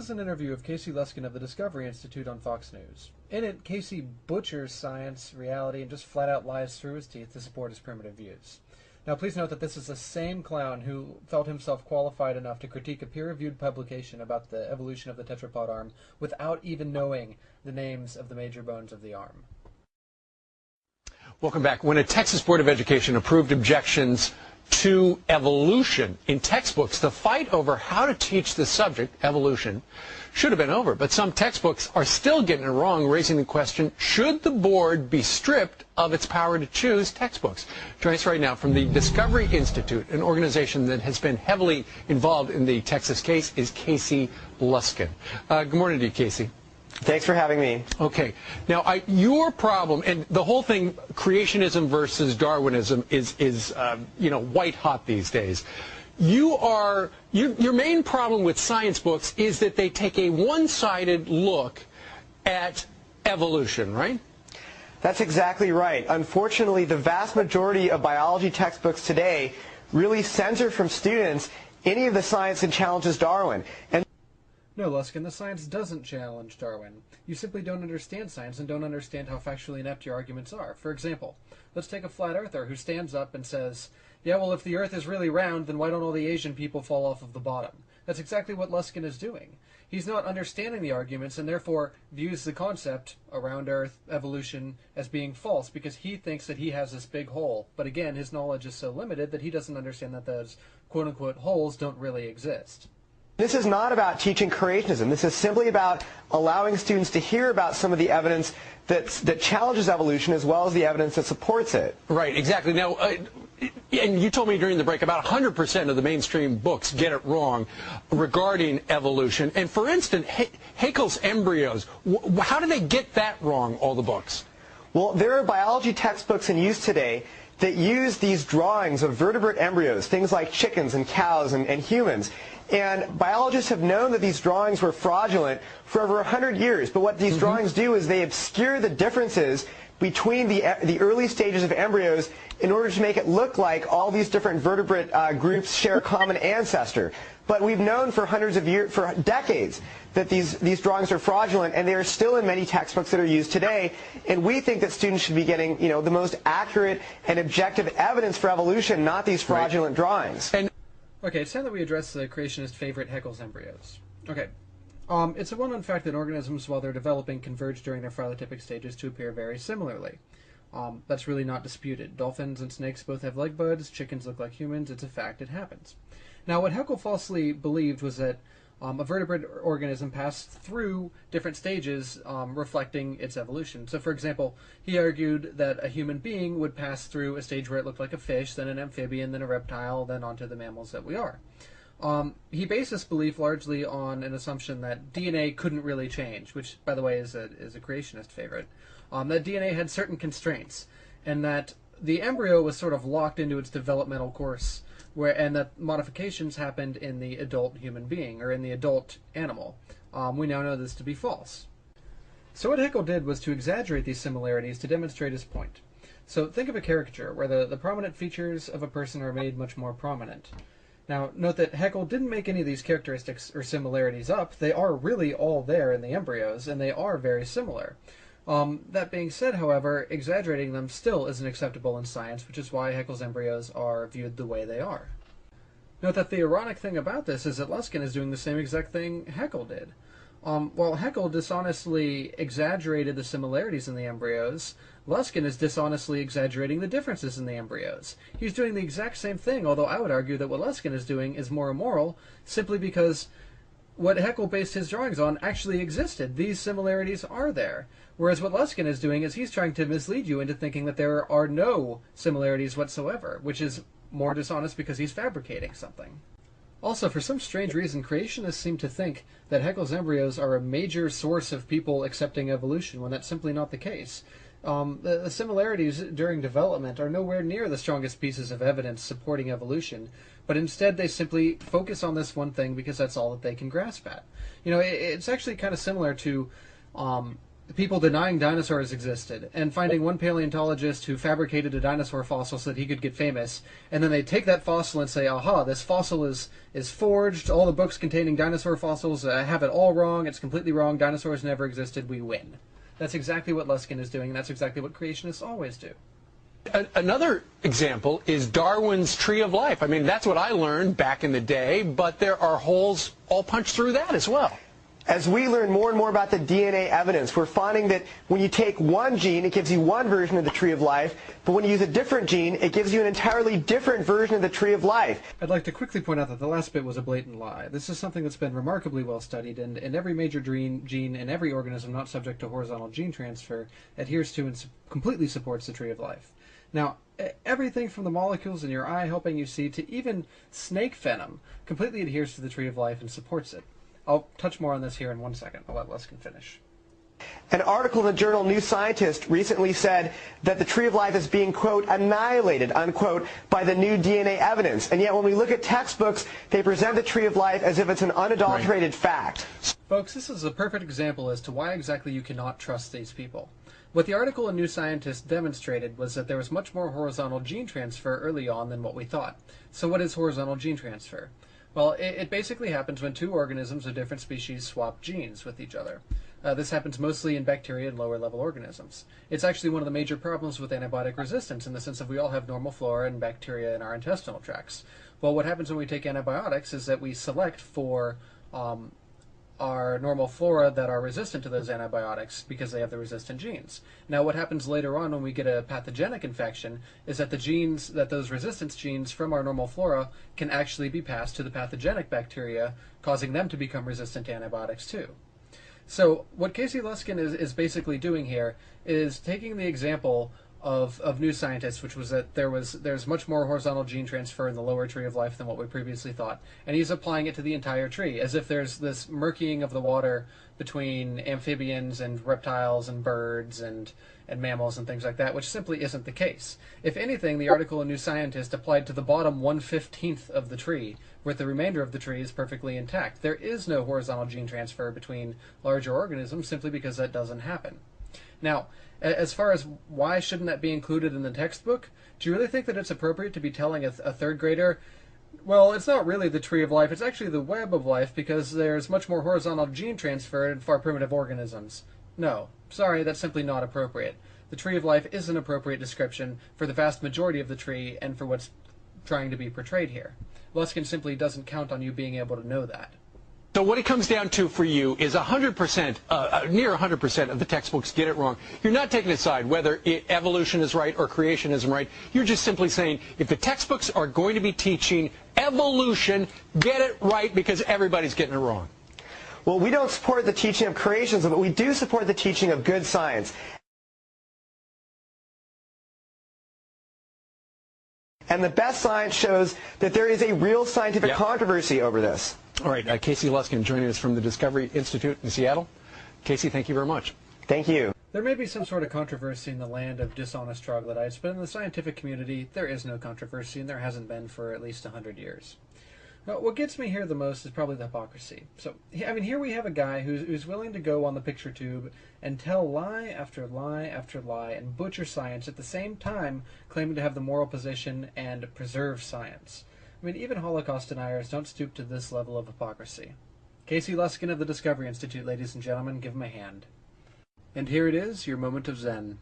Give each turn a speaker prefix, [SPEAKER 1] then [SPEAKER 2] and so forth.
[SPEAKER 1] is an interview of Casey Luskin of the Discovery Institute on Fox News. In it, Casey butchers science, reality, and just flat out lies through his teeth to support his primitive views. Now, please note that this is the same clown who felt himself qualified enough to critique a peer-reviewed publication about the evolution of the tetrapod arm without even knowing the names of the major bones of the arm.
[SPEAKER 2] Welcome back. When a Texas Board of Education approved objections to evolution in textbooks, the fight over how to teach the subject, evolution, should have been over. But some textbooks are still getting it wrong, raising the question, should the board be stripped of its power to choose textbooks? Joining us right now from the Discovery Institute, an organization that has been heavily involved in the Texas case, is Casey Luskin. Good morning to you, Casey.
[SPEAKER 3] Thanks for having me.
[SPEAKER 2] Okay. Now, your problem, and the whole thing, creationism versus Darwinism, is white hot these days. Your main problem with science books is that they take a one-sided look at evolution, right?
[SPEAKER 3] That's exactly right. Unfortunately, the vast majority of biology textbooks today really censor from students any of the science that challenges Darwin.
[SPEAKER 1] No, Luskin, the science doesn't challenge Darwin. You simply don't understand science and don't understand how factually inept your arguments are. For example, let's take a flat earther who stands up and says, yeah, well, if the earth is really round, then why don't all the Asian people fall off of the bottom? That's exactly what Luskin is doing. He's not understanding the arguments and therefore views the concept, around earth, evolution, as being false because he thinks that he has this big hole. But again, his knowledge is so limited that he doesn't understand that those quote-unquote holes don't really exist.
[SPEAKER 3] This is not about teaching creationism. This is simply about allowing students to hear about some of the evidence that challenges evolution as well as the evidence that supports it.
[SPEAKER 2] Right, exactly. Now, and you told me during the break about 100% of the mainstream books get it wrong regarding evolution. And for instance, Haeckel's embryos, how do they get that wrong, all the books?
[SPEAKER 3] Well, there are biology textbooks in use today that use these drawings of vertebrate embryos, things like chickens and cows and humans. And biologists have known that these drawings were fraudulent for over 100 years. But what these drawings do is they obscure the differences between the early stages of embryos in order to make it look like all these different vertebrate groups share a common ancestor. But we've known for hundreds of years, for decades, that these drawings are fraudulent, and they are still in many textbooks that are used today. And we think that students should be getting, the most accurate and objective evidence for evolution, not these fraudulent drawings.
[SPEAKER 1] Okay, it's time that we address the creationist favorite, Haeckel's embryos. Okay, it's a well-known fact that organisms, while they're developing, converge during their phylotypic stages to appear very similarly. That's really not disputed. Dolphins and snakes both have leg buds, chickens look like humans, it's a fact, it happens. Now, what Haeckel falsely believed was that a vertebrate organism passed through different stages reflecting its evolution. So, for example, he argued that a human being would pass through a stage where it looked like a fish, then an amphibian, then a reptile, then onto the mammals that we are. He based this belief largely on an assumption that DNA couldn't really change, which, by the way, is a creationist favorite. That DNA had certain constraints, and that the embryo was sort of locked into its developmental course, and that modifications happened in the adult human being, or in the adult animal. We now know this to be false. So what Haeckel did was to exaggerate these similarities to demonstrate his point. So think of a caricature where the prominent features of a person are made much more prominent. Now, note that Haeckel didn't make any of these characteristics or similarities up. They are really all there in the embryos, and they are very similar. That being said, however, exaggerating them still isn't acceptable in science, which is why Haeckel's embryos are viewed the way they are. Note that the ironic thing about this is that Luskin is doing the same exact thing Haeckel did. While Haeckel dishonestly exaggerated the similarities in the embryos, Luskin is dishonestly exaggerating the differences in the embryos. He's doing the exact same thing, although I would argue that what Luskin is doing is more immoral, simply because what Haeckel based his drawings on actually existed. These similarities are there. Whereas what Luskin is doing is he's trying to mislead you into thinking that there are no similarities whatsoever, which is more dishonest because he's fabricating something. Also, for some strange reason, creationists seem to think that Haeckel's embryos are a major source of people accepting evolution, when that's simply not the case. The similarities during development are nowhere near the strongest pieces of evidence supporting evolution, but instead they simply focus on this one thing because that's all that they can grasp at. It's actually kind of similar to people denying dinosaurs existed and finding one paleontologist who fabricated a dinosaur fossil so that he could get famous, and then they take that fossil and say, aha, this fossil is forged, all the books containing dinosaur fossils have it all wrong, it's completely wrong, dinosaurs never existed, we win. That's exactly what Luskin is doing, and that's exactly what creationists always do.
[SPEAKER 2] Another example is Darwin's Tree of Life. I mean, that's what I learned back in the day, but there are holes all punched through that as well.
[SPEAKER 3] As we learn more and more about the DNA evidence, we're finding that when you take one gene, it gives you one version of the Tree of Life, but when you use a different gene, it gives you an entirely different version of the Tree of Life.
[SPEAKER 1] I'd like to quickly point out that the last bit was a blatant lie. This is something that's been remarkably well studied, and every major gene in every organism not subject to horizontal gene transfer adheres to and completely supports the Tree of Life. Now, everything from the molecules in your eye helping you see to even snake venom completely adheres to the Tree of Life and supports it. I'll touch more on this here in 1 second. I'll let Luskin finish.
[SPEAKER 3] An article in the journal New Scientist recently said that the Tree of Life is being, quote, annihilated, unquote, by the new DNA evidence. And yet when we look at textbooks, they present the Tree of Life as if it's an unadulterated fact.
[SPEAKER 1] Folks, this is a perfect example as to why exactly you cannot trust these people. What the article in New Scientist demonstrated was that there was much more horizontal gene transfer early on than what we thought. So what is horizontal gene transfer? Well, it basically happens when two organisms of different species swap genes with each other. This happens mostly in bacteria and lower-level organisms. It's actually one of the major problems with antibiotic resistance in the sense that we all have normal flora and bacteria in our intestinal tracts. Well, what happens when we take antibiotics is that we select for our normal flora that are resistant to those antibiotics because they have the resistant genes. Now what happens later on when we get a pathogenic infection is that those resistance genes from our normal flora can actually be passed to the pathogenic bacteria, causing them to become resistant to antibiotics too. So what Casey Luskin is basically doing here is taking the example of New Scientist, which was that there's much more horizontal gene transfer in the lower Tree of Life than what we previously thought, and he's applying it to the entire tree, as if there's this murkying of the water between amphibians and reptiles and birds and mammals and things like that, which simply isn't the case. If anything, the article in New Scientist applied to the bottom 1/15th of the tree, where the remainder of the tree is perfectly intact. There is no horizontal gene transfer between larger organisms simply because that doesn't happen. Now, as far as why shouldn't that be included in the textbook, do you really think that it's appropriate to be telling a third grader, well, it's not really the Tree of Life, it's actually the web of life because there's much more horizontal gene transfer in far primitive organisms? No. Sorry, that's simply not appropriate. The Tree of Life is an appropriate description for the vast majority of the tree and for what's trying to be portrayed here. Luskin simply doesn't count on you being able to know that.
[SPEAKER 2] So what it comes down to for you is 100%, near 100% of the textbooks get it wrong. You're not taking a side whether evolution is right or creationism right. You're just simply saying if the textbooks are going to be teaching evolution, get it right because everybody's getting it wrong.
[SPEAKER 3] Well, we don't support the teaching of creationism, but we do support the teaching of good science. And the best science shows that there is a real scientific controversy over this.
[SPEAKER 2] All right, Casey Luskin joining us from the Discovery Institute in Seattle. Casey, thank you very much.
[SPEAKER 3] Thank you.
[SPEAKER 1] There may be some sort of controversy in the land of dishonest troglodytes, but in the scientific community, there is no controversy, and there hasn't been for at least 100 years. Now, what gets me here the most is probably the hypocrisy. So, I mean, here we have a guy who's willing to go on the picture tube and tell lie after lie after lie and butcher science at the same time claiming to have the moral position and preserve science. I mean, even Holocaust deniers don't stoop to this level of hypocrisy. Casey Luskin of the Discovery Institute, ladies and gentlemen, give him a hand. And here it is, your moment of Zen.